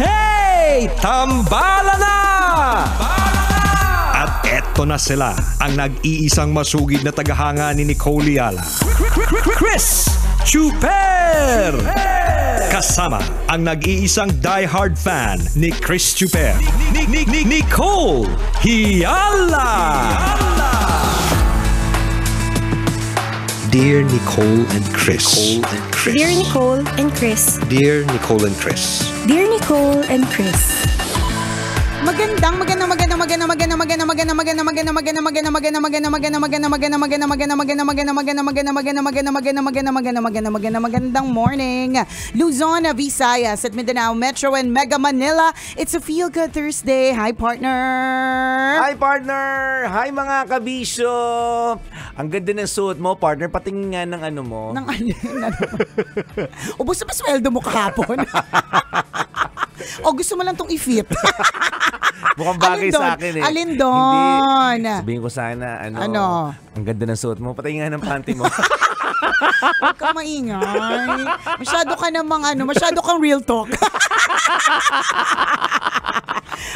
Hey! Tambala na! At eto na sila, ang nag-iisang masugid na tagahanga ni Nicole Yala. Chris Chuper! Kasama ang nag-iisang diehard fan ni Chris Chuper, Nicole Yala! Dear Nicole and Chris. Dear Nicole and Chris. Dear Nicole and Chris. Dear Nicole and Chris. Magandang morning, Luzon, Visayas at Mindanao Metro and Mega Manila. It's a Feel Good Thursday. Hi, partner. Hi, partner. Hi, mga kabisyo. Ang ganda ng suot mo, partner. Patingin nga ng ano mo. Ng ubos na ba sweldo mo kahapon? O gusto mo lang tong i-fit? Mukhang bagay sa akin eh. Alin doon? Hindi. Sabihin ko sana, ano? Ang ganda ng suot mo. Patingin nga ng panty mo. Huwag kang maingay. Masyado ka namang masyado kang real talk.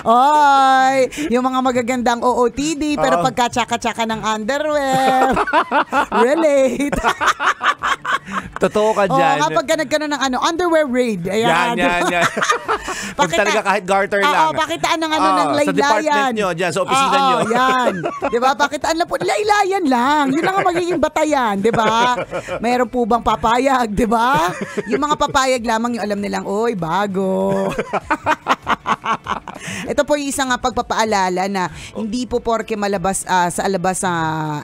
Oy, yung mga magagandang OOTD pero pagka-tsaka-tsaka ng underwear. Relate. Totoo ka dyan. Kapag ka nagkaroon ng underwear raid. Ayan. Yan. Pag talaga kahit garter lang. Pakitaan ng ng laylayan. Sa department nyo, dyan, sa opisina nyo. Yan. Diba? Pakitaan lang po. Laylayan lang. Yun lang ang magiging batayan. Diba? Mayroon po bang papayag? Diba? Yung mga papayag lamang yung alam nilang, oy, bago. Ito po yung isang pagpapaalala na hindi po porke malabas sa alabas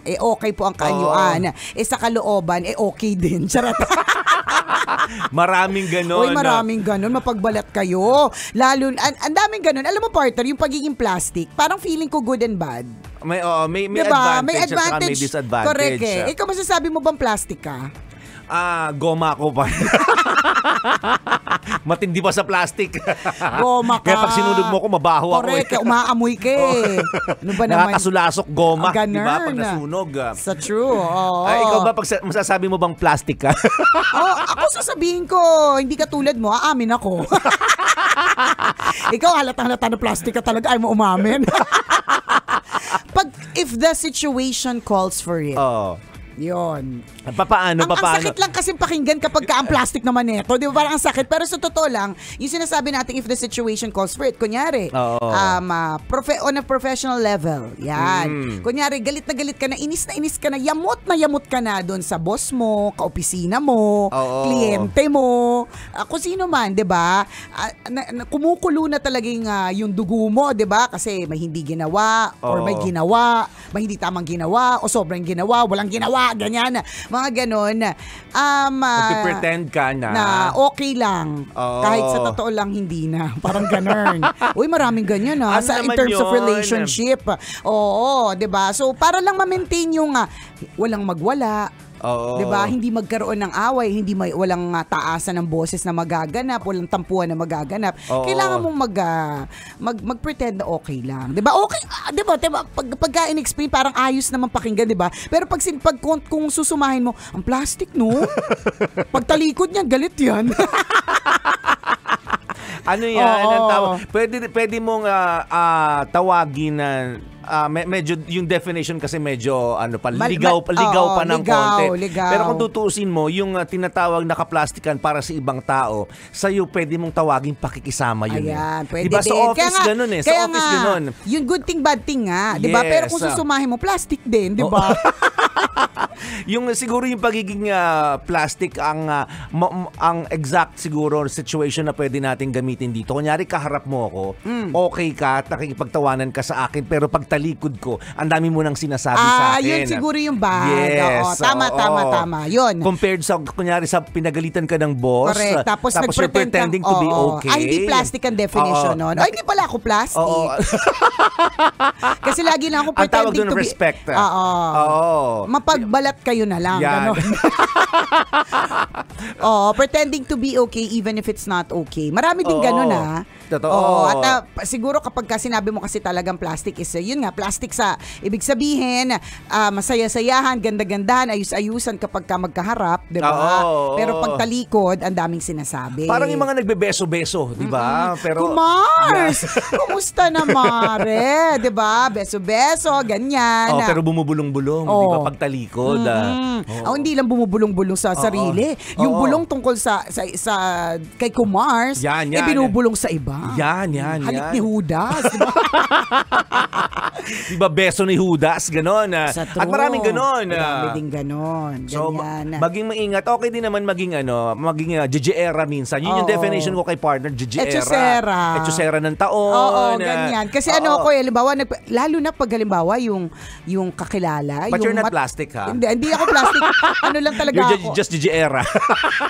okay po ang kaanyuan. Sa kalooban okay din. Charot. Maraming ganon. Oy, maraming ganon. Mapagbalat kayo. Lalo, ang daming ganon. Alam mo, partner, yung pagiging plastic, parang feeling ko good and bad. May diba? May advantage may disadvantage. Correct eh. Ikaw masasabi mo bang plastic ka? Goma ko pa. Matindi pa sa plastic. Goma ka. Kaya pag sinunog mo ko, mabaho ako. Correct, umaamoy ka eh. Ano ba naman? Nakakasulasok goma. Diba? Pag nasunog. Sa true. Ikaw ba, pag masasabi mo bang plastic ka? Ako sasabihin ko, hindi ka tulad mo, aamin ako. Ikaw halatang-halata na plastic ka talaga, ay mo umamin. If the situation calls for it. Yun. Paano? Ang sakit lang kasi pakinggan kapag ang plastic naman ito. Di ba? Parang ang sakit. Pero sa totoo lang, yung sinasabi natin if the situation calls for it. Kunyari, on a professional level. Yan. Kunyari, galit ka na inis ka na, yamot ka na doon sa boss mo, kaopisina mo, kliyente mo, kung sino man, di ba? Kumukulo na talagang yung dugo mo, di ba? Kasi may hindi ginawa, or may ginawa, may hindi tamang ginawa, o sobrang ginawa, walang ginawa, ganyan. Mga ganon. Mag-pretend ka na okay lang. Kahit sa totoo lang, hindi na. Parang ganon. Uy, maraming ganyan in terms of relationship. Oo, diba? So, para lang ma-maintain yung walang magwala. Diba? Hindi magkaroon ng away, walang taasan ng boses na magaganap, walang tampuan na magaganap. Kailangan mong mag-pretend na okay lang. Diba? Okay, diba? Pagka in-explain, parang ayos naman pakinggan, diba? Pero kung susumahin mo, ang plastic, no? Pagtalikod niyan, galit yan. Ano yan? Pwede mong tawagin na medyo yung definition kasi medyo ligaw pa ng konti. Pero kung tutuusin mo, yung tinatawag na kaplastikan para sa ibang tao, sa'yo pwede mong tawagin pakikisama yun. Ayan, pwede diba, din. sa office ganun eh. Sa office ganun. Yung good thing, bad thing nga. Diba? Yes. Pero kung susumahin mo, plastic din. Diba? Yung siguro yung pagiging plastic ang exact siguro situation na pwede natin gamitin dito. Kunyari kaharap mo ako, okay ka at nakikipagtawanan ka sa akin, pero pag talikod ko, ang dami mo nang sinasabi sa akin. Yun siguro yung bad. Yes. Tama. Yun. Compared sa, kunyari sa pinagalitan ka ng boss. Correct. Tapos you're pretending to be okay. Hindi plastic ang definition nun. Hindi pala ako plastic. Kasi lagi lang ako pretending to be. Ang tawag doon respect. Mapagbalat kayo na lang. Yan. Pretending to be okay even if it's not okay. Marami din ganun Totoo. At siguro kapag sinabi mo kasi talagang plastic is, yun nga, plastic sa ibig sabihin, masaya-sayahan, ganda-gandahan, ayus-ayusan kapag ka magkaharap, di ba? Pero pag talikod, ang daming sinasabi. Parang yung mga nagbebeso-beso, di ba? Pero Kumars! Kumusta na, Mare? Di ba? Beso-beso, ganyan. pero bumubulong-bulong, di ba? Pag talikod. Hindi lang bumubulong-bulong sa sarili. Yung bulong tungkol sa kay Kumars, binubulong sa iba. Yan. Halik ni Judas, di ba? Di ba beso ni Judas, ganon. At maraming ganon. Marami din ganon. So, maging maingat. Okay din naman maging GGera minsan. Yun yung definition ko kay partner, GGera. Echosera ng taon. Ganyan. Kasi halimbawa, lalo na pag halimbawa yung kakilala. But yung you're not plastic, ha? Hindi ako plastic. Lang talaga you're just GGera.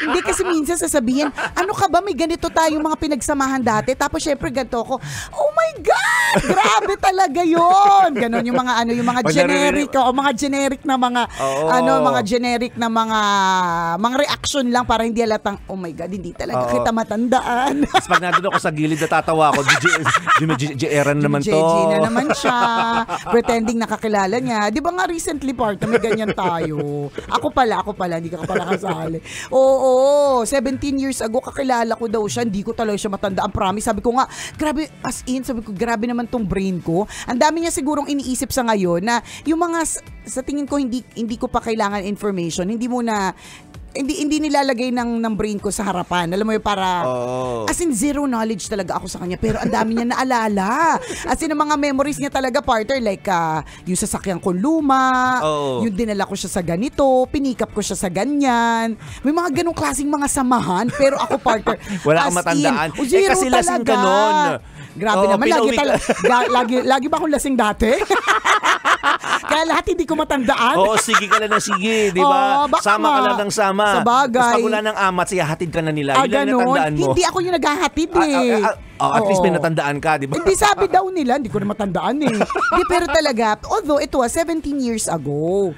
Hindi kasi minsan sasabihin, ano ka ba, may ganito tayong mga pinagsamahan dati. Tapos syempre ganito ako, oh my God! Grabe talaga yon. Ganon yung mga generic mga generic na mga mga generic na mga reaction lang para hindi halatang, oh my God, hindi talaga kita matandaan. Tapos pag nandun ako sa gilid, natatawa ako, GGera na naman to. GG na naman siya. Pretending nakakilala niya. Di ba nga recently may ganyan tayo. Ako pala, hindi ka pala kasali. 17 years ago, kakilala ko daw siya. Hindi ko talaga siya matandaan. Promise. Sabi ko nga, grabe, sabi ko, grabe naman tong brain ko. Ang dami niya sigurong iniisip sa ngayon na yung mga, sa tingin ko, hindi ko pa kailangan information. Hindi nilalagay ng brain ko sa harapan. Alam mo yun, para as in zero knowledge talaga ako sa kanya. Pero ang dami niya naalala. As in, ang mga memories niya talaga, partner, like yung sasakyan ko luma, yung dinala ko siya sa ganito, pinikap ko siya sa ganyan. May mga ganong klaseng mga samahan. Pero ako, partner, wala kang matandaan. Zero kasi lasing ka nun. Grabe naman. Lagi ba akong lasing dati? Kaya lahat hindi ko matandaan. Sige ka lang ng sige, di ba? Sama ka lang ng sama. Sa bagay. Tapos pag wala ng amat, hatid ka na nila. Yun lang natandaan mo. Hindi ako yung naghahatid at least may natandaan ka, di ba? Hindi, sabi daw nila, hindi ko na matandaan Hindi, pero talaga, although it was 17 years ago.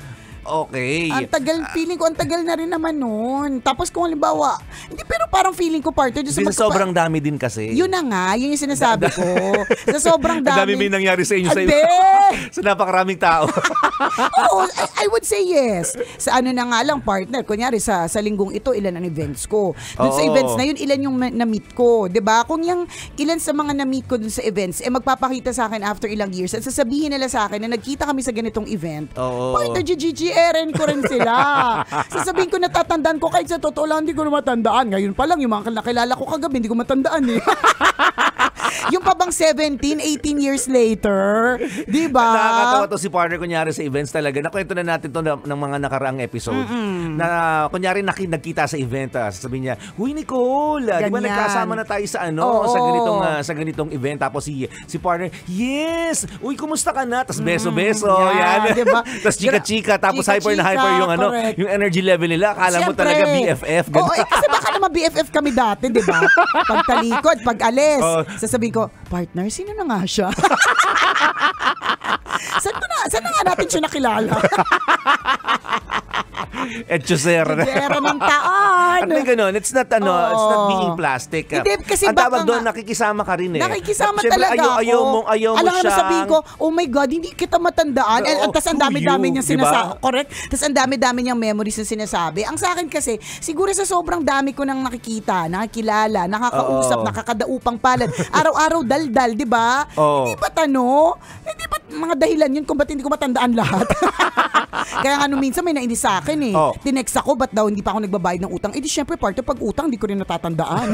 Okay. Feeling ko ang tagal na rin naman noon. Tapos kung halimbawa, hindi, pero parang feeling ko partner sa sobrang dami din kasi. Yun na nga, yun yung sinasabi ko. Sa sobrang dami. Ang dami may nangyari sa inyo sa napakaraming tao. I would say yes. Sa na nga lang, partner, kunyari sa linggong ito, ilan ang events ko. Doon sa events na yun, ilan yung na-meet ko. 'Di ba? Kung yung ilan sa mga na-meet ko doon sa events, magpapakita sa akin after ilang years at sasabihin nila sa akin na nagkita kami sa ganitong event. Partner, GGRN ko rin sila. Sasabihin ko, natatandaan ko, kahit sa totoo lang hindi ko na matandaan. Ngayon pa lang, yung mga nakilala ko kagabi, hindi ko matandaan Yung pa bang 17, 18 years later, di ba? Nakakatawa to si partner, kunyari sa events talaga. Nakwento na natin to ng mga nakaraang episode. Na kunyari nagkita sa event, sasabihin niya, "Huy Nicole, di ba nagkasama na tayo sa sa ganitong event?" Tapos si partner, "Yes! Uy, kumusta ka na?" Tapos beso-beso, yan. Diba? Tapos chika-chika, tapos hyper na hyper yung yung energy level nila. Akala mo talaga BFF. Kasi baka naman BFF kami dati, di ba? Pag talikod, pag alis, sasabihin ko, partner, sino na nga siya? Saan na nga natin siya nakilala? Echosera ng taon. At ganun, it's not being plastic. Hindi, kasi ang tawag doon, nakikisama ka rin Nakikisama siyempre, talaga ayaw mo siya. Sabihin ko, oh my God, hindi kita matandaan. Tapos ang dami-dami niyang sinasabi. Correct? Tapos ang dami-dami niyang memories na sinasabi. Ang sa akin kasi, siguro sa sobrang dami ko nang nakikita, nakikilala, nakakausap, nakakadaupang palad. Araw-araw daldal, di ba? Hindi ba Hindi ba mga dahilan yun kung ba't hindi ko matandaan lahat? Kaya nga minsan may nainis sa akin Tinext ako, ba't daw hindi pa ako nagbabayad ng utang? Di syempre, parte pag utang, di ko rin natatandaan.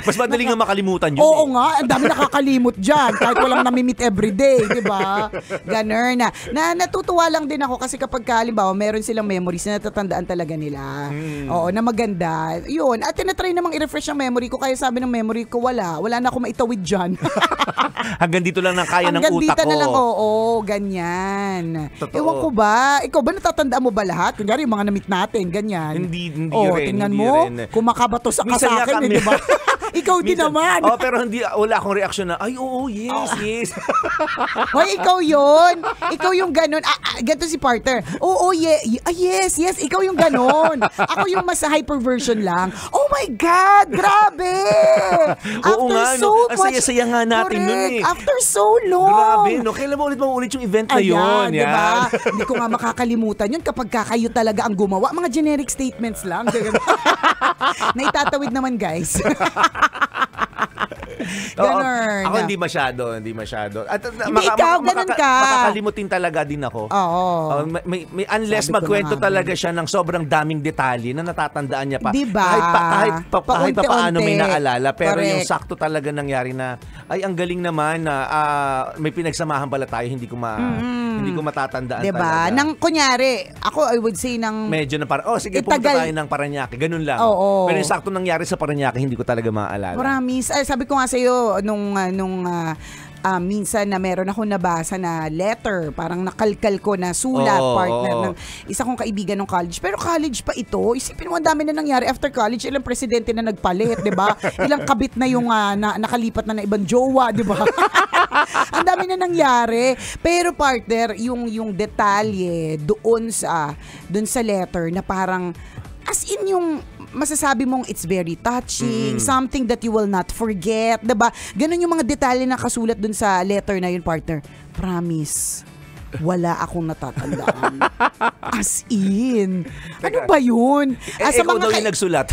Mas madaling nga makalimutan yun. Oo nga, ang dami nakakalimot dyan. Kahit walang nami-meet everyday, di ba? Ganun na. Natutuwa lang din ako kasi kapag halimbawa, meron silang memories na natatandaan talaga nila. Oo, na maganda. Yun. At tinatry namang i-refresh ang memory ko. Kaya sabi ng memory ko, wala na ako maitawid dyan. Hanggang dito lang ng kaya ng utak ko. Hanggang dito na lang, ganyan. Totoo. Ewan ko ba? Ikaw ba natatandaan mo ba lahat? Kunyari, yung mga na-meet natin, ganyan. Hindi rin. Tingnan mo, kumakabato sa kasakin, di ba? Ikaw din naman. Pero wala akong reaksyon na, ay, oo, yes. Hoy, ikaw yun. Ikaw yung ganun. Ganito si partner. Oo, yes. Ikaw yung ganun. Ako yung mas hyper version lang. Oh my God, grabe. Oo nga, ang saya-saya nga natin nun eh. After so long. Grabe, no? Kailan mo ulit yung event na yun? Ayan, diba? Hindi ko nga makakalimutan yun kapag kayo talaga ang gumawa. Mga generic statements lang. Naitatawid naman, guys. Ganun. Ako hindi masyado. At Ikaw, ganun ka. Makakalimutin talaga din ako. Oo. Unless magkwento talaga siya ng sobrang daming detalye na natatandaan niya pa. Diba? Kahit pa paano may naalala. Pero Correct. yung sakto talaga nangyari na, ay, ang galing naman na may pinagsamahan pala tayo, hindi ko matatandaan diba? talaga. Nang kunyari, ako I would say medyo na parang, sige, pumunta tayo ng Parañaque. Ganun lang. Oo. Pero yung sakto nangyari sa Parañaque, hindi ko talaga maaalala. Promise. Sabi ko nga sa'yo, nung minsan na meron ako nabasa na letter, parang nakalkal ko na sulat, partner ng isa kong kaibigan ng college. Pero college pa ito. Isipin mo, ang dami na nangyari after college. Ilang presidente na nagpalit, di ba? Ilang kabit na yung nakalipat na ibang jowa, di ba? Ang dami na nangyari. Pero partner, yung detalye doon sa letter na parang as in yung masasabi mong it's very touching, something that you will not forget, diba? Ganun yung mga detalye na kasulat dun sa letter na yun, partner. Promise, wala akong natatandaan. As in. Ano ba yun? Ikaw daw yung nagsulat.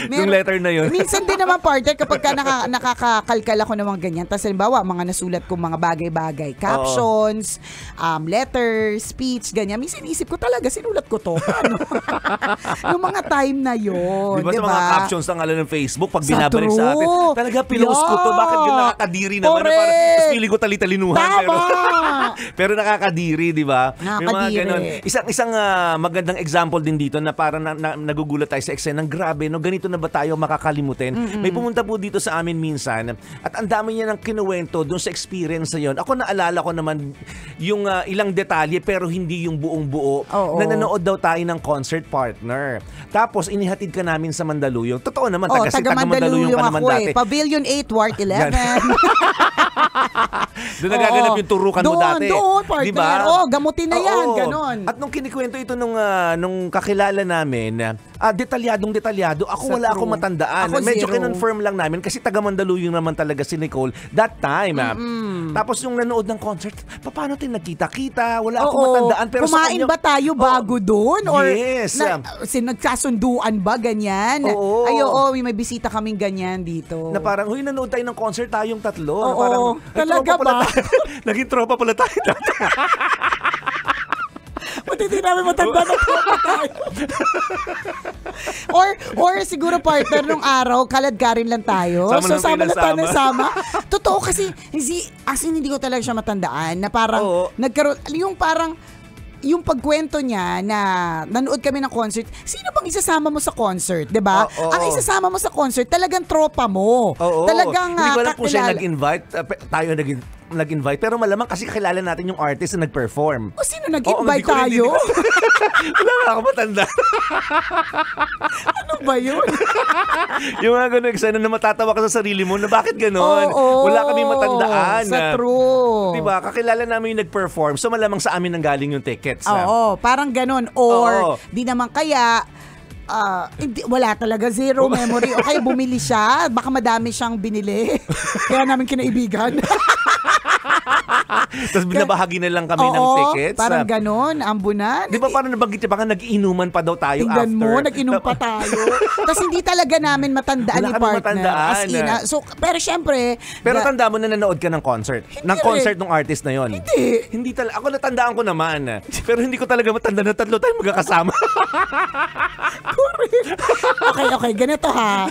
Yung letter na yun. Minsan din naman, partner, kapag nakakakalkal ako ng mga ganyan, tapos halimbawa, mga nasulat ko mga bagay-bagay, captions, letters, speech, ganyan. Minsan isip ko talaga, sinulat ko to. Ano? Yung mga time na yun. Diba sa mga captions ng ng Facebook, pag binabalik sa atin, talaga pinost ko to, bakit yun nakakadiri naman? Tapos feeling ko tali-talinuhan. Pero nakakadiri, di ba? Nakakadiri. Isang magandang example din dito na parang nagugulat tayo sa eksena ng grabe, no, ganito na ba tayo makakalimutin? May pumunta po dito sa amin minsan at ang dami niya ng kinuwento doon sa experience na yun. Ako naalala ko naman yung ilang detalye pero hindi yung buong buo. Na nanood daw tayo ng concert, partner. Tapos inihatid ka namin sa Mandaluyong. Totoo naman, taga Mandaluyong ka naman dati. Pavilion 8, Ward 11. Doon nagaganap yung turukan mo dati. Doon, partner. Diba? Gamutin na yan, ganon. At nung kinikwento ito nung kakilala namin, detalyado, wala akong matandaan. Medyo kinonfirm lang namin kasi taga Mandaluyong naman talaga si Nicole that time. Tapos yung nanood ng concert, paano tayo nagkita-kita? Wala akong matandaan. Pero kumain ba tayo bago doon? Or yes. nagsasunduan ba, ganyan? Oo. May bisita kaming ganyan dito. Na parang, nanood tayo ng concert tayong tatlo. Oo, parang, talaga ba? Naging tropa pala tayo dati. Pati di namin matanda na tropa tayo. Or siguro, partner, nung araw, kaladkarin lang tayo. Sama lang tayo ng sama. Totoo kasi, hindi ko talaga siya matandaan na parang, nagkaroon, yung pagkwento niya na nanood kami ng concert, sino bang isasama mo sa concert, 'di ba? Ang isasama mo sa concert talagang tropa mo. Talagang hindi ko alam kung siya nag-invite, tayo nag-invite, pero malamang kasi kilala natin yung artist na nag-perform. O sino nag-invite tayo? Wala nga ako matanda. Ano ba yun? Yung mga ganun eksena na matatawa ka sa sarili mo na bakit ganun? Wala kami matandaan. Sa true. Diba? Kakilala namin yung nag-perform, so malamang sa amin nanggaling yung tickets. Parang ganun. Or di naman kaya wala talaga, zero memory. O kaya bumili siya, baka madami siyang binili. Kaya namin kinaibigan. Tapos binabahagi na lang kami ng tickets. Parang ganon, ambunan. Di ba parang nabanggit niya, baka nag-iinuman pa daw tayo after. Tingnan mo, nag-inom pa tayo. Tapos hindi talaga namin matandaan ni partner. As in, pero syempre. Pero tanda mo na nanood ka ng concert. Ng concert ng artist na yon. Hindi talaga. Ako natandaan ko naman. Pero hindi ko talaga matanda na tatlo tayo magkakasama. Okay, ganito ha.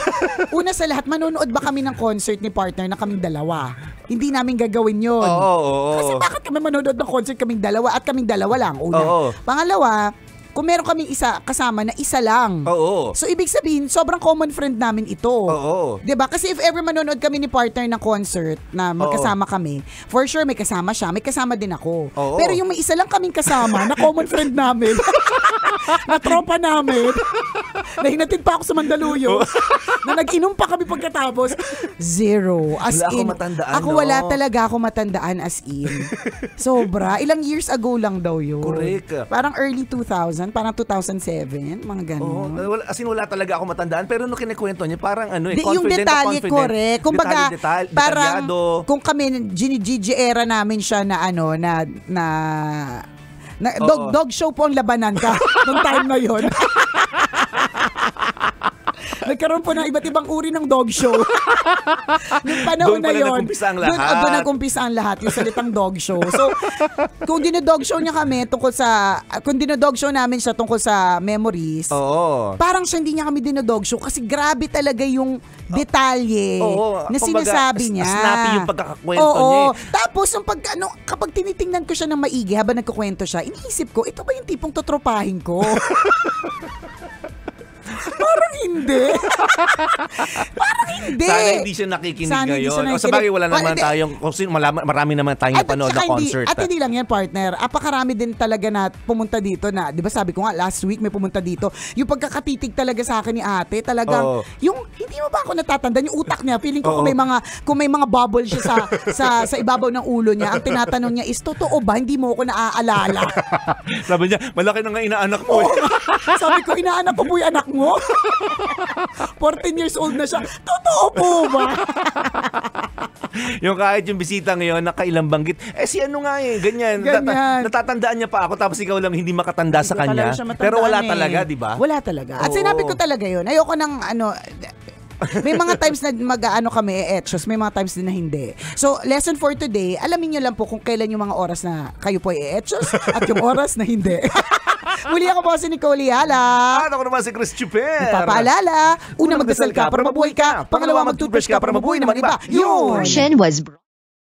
Una sa lahat, manonood ba kami ng concert ni partner na kaming dalawa? Hindi namin gagawin yun. Oo. Kasi bakit kami manonood ng concert kaming dalawa at kaming dalawa lang? Una. Pangalawa, kung meron kaming isa kasama na isa lang. Oo. So, ibig sabihin, sobrang common friend namin ito. Oo. 'Di ba? Kasi if ever manonood kami ni partner ng concert na magkasama kami, for sure may kasama siya, may kasama din ako. Oo. Pero yung may isa lang kaming kasama na common friend namin, na tropa namin, na hinatid pa ako sa Mandaluyong, na nag-inom pa kami pagkatapos, zero. As wala in, ako matandaan, ako wala talaga ako matandaan as in. Sobra. Ilang years ago lang daw yun. Correct. Parang early 2000, parang 2007, mga ganun. As in, wala talaga ako matandaan. Pero nung kinikwento niya, parang ano Yung detalye, correct. Kumbaga, parang detalyado. kung kami, Gigi era namin siya na ano, na dog show po ang labanan ka nung time na yun. Nagkaroon po ng iba't ibang uri ng dog show. Yung panahon na yun. Doon nag-umpisa ang lahat. Doon nag-umpisa ang lahat. Yung salitang dog show. So, kung dinodog show niya kami tungkol sa, kung dinodog show namin siya tungkol sa memories, parang siya hindi niya kami dinodog show kasi grabe talaga yung detalye na sinasabi niya. Snappy yung pagkakakwento niya. Tapos, kapag tinitingnan ko siya ng maigi habang nagkukwento siya, iniisip ko, ito ba yung tipong totropahin ko? Parang hindi. Parang hindi. Sana hindi siya nakikinig ngayon. O sabagay, wala naman tayong, marami naman tayong napanood na concert. At hindi lang yan, partner. Apakarami din talaga na pumunta dito na, di ba sabi ko nga, last week may pumunta dito. Yung pagkakatitig talaga sa akin ni ate, talagang, yung, hindi mo ba ako natatanda, yung utak niya, feeling ko kung may mga bubble siya sa ibabaw ng ulo niya, ang tinatanong niya is, totoo ba, hindi mo ako naaalala? Sabi niya, malaki na nga inaanak mo. Sabi ko, inaanak ko po yung anak mo. 14 years old na siya. Totoo po ba? Yung kahit yung bisita ngayon, nakailang banggit. Si ano nga ganyan. Natatandaan niya pa ako tapos ikaw lang hindi makatanda sa kanya. Pero wala talaga, di ba? Wala talaga. At sinabi ko talaga yun. Ayoko ng may mga times na mag-ano kami etchos, may mga times din na hindi. So, lesson for today, alamin nyo lang po kung kailan yung mga oras na kayo po i-etchos at yung oras na hindi. Muli ako po si Nicole Yala. At ako naman si Chris Chuper. Papaalala, una magdasal ka para mabuhay ka. Pangalawa, mag-toothbrush ka para mabuhay naman iba. Yun!